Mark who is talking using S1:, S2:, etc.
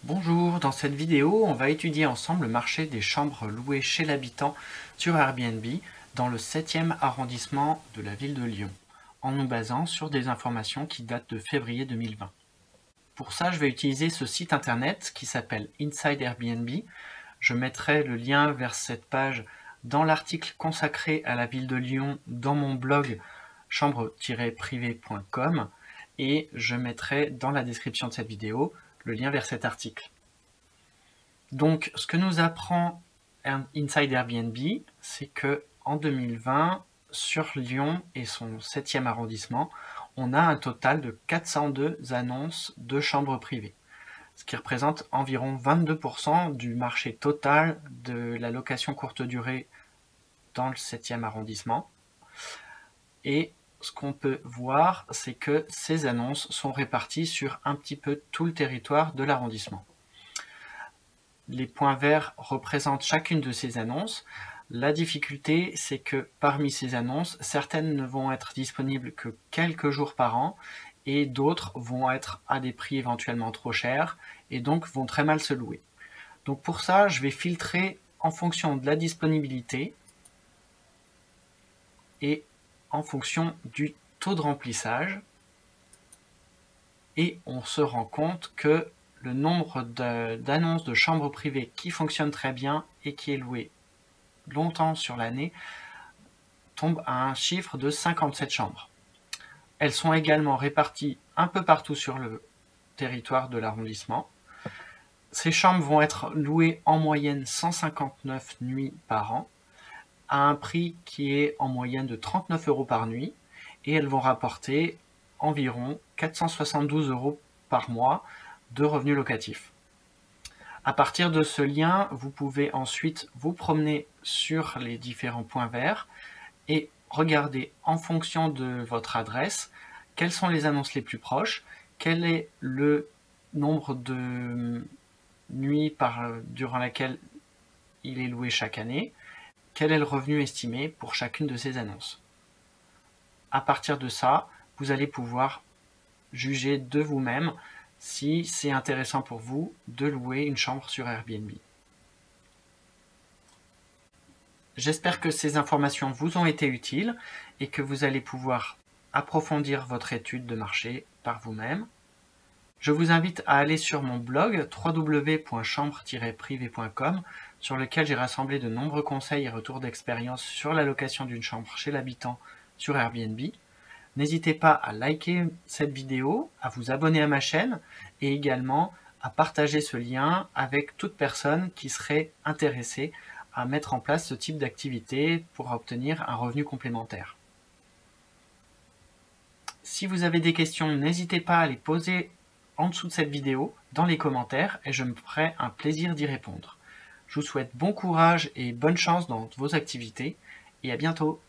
S1: Bonjour, dans cette vidéo, on va étudier ensemble le marché des chambres louées chez l'habitant sur Airbnb dans le 7e arrondissement de la ville de Lyon, en nous basant sur des informations qui datent de février 2020. Pour ça, je vais utiliser ce site internet qui s'appelle Inside Airbnb. Je mettrai le lien vers cette page dans l'article consacré à la ville de Lyon dans mon blog chambre-privé.com et je mettrai dans la description de cette vidéo le lien vers cet article. Donc, ce que nous apprend Inside Airbnb, c'est que en 2020, sur Lyon et son 7e arrondissement, on a un total de 402 annonces de chambres privées, ce qui représente environ 22% du marché total de la location courte durée dans le 7e arrondissement. Et ce qu'on peut voir, c'est que ces annonces sont réparties sur un petit peu tout le territoire de l'arrondissement. Les points verts représentent chacune de ces annonces. La difficulté, c'est que parmi ces annonces, certaines ne vont être disponibles que quelques jours par an et d'autres vont être à des prix éventuellement trop chers et donc vont très mal se louer. Donc pour ça, je vais filtrer en fonction de la disponibilité et en fonction du taux de remplissage. Et on se rend compte que le nombre d'annonces de chambres privées qui fonctionnent très bien et qui est loué longtemps sur l'année tombe à un chiffre de 57 chambres. Elles sont également réparties un peu partout sur le territoire de l'arrondissement. Ces chambres vont être louées en moyenne 159 nuits par an, à un prix qui est en moyenne de 39 € par nuit, et elles vont rapporter environ 472 € par mois de revenus locatifs. À partir de ce lien, vous pouvez ensuite vous promener sur les différents points verts et regarder en fonction de votre adresse quelles sont les annonces les plus proches, quel est le nombre de nuits durant laquelle il est loué chaque année, quel est le revenu estimé pour chacune de ces annonces. À partir de ça, vous allez pouvoir juger de vous-même si c'est intéressant pour vous de louer une chambre sur Airbnb. J'espère que ces informations vous ont été utiles et que vous allez pouvoir approfondir votre étude de marché par vous-même. Je vous invite à aller sur mon blog www.chambre-privé.com sur lequel j'ai rassemblé de nombreux conseils et retours d'expérience sur la location d'une chambre chez l'habitant sur Airbnb. N'hésitez pas à liker cette vidéo, à vous abonner à ma chaîne et également à partager ce lien avec toute personne qui serait intéressée à mettre en place ce type d'activité pour obtenir un revenu complémentaire. Si vous avez des questions, n'hésitez pas à les poser en dessous de cette vidéo, dans les commentaires, et je me ferai un plaisir d'y répondre. Je vous souhaite bon courage et bonne chance dans vos activités, et à bientôt!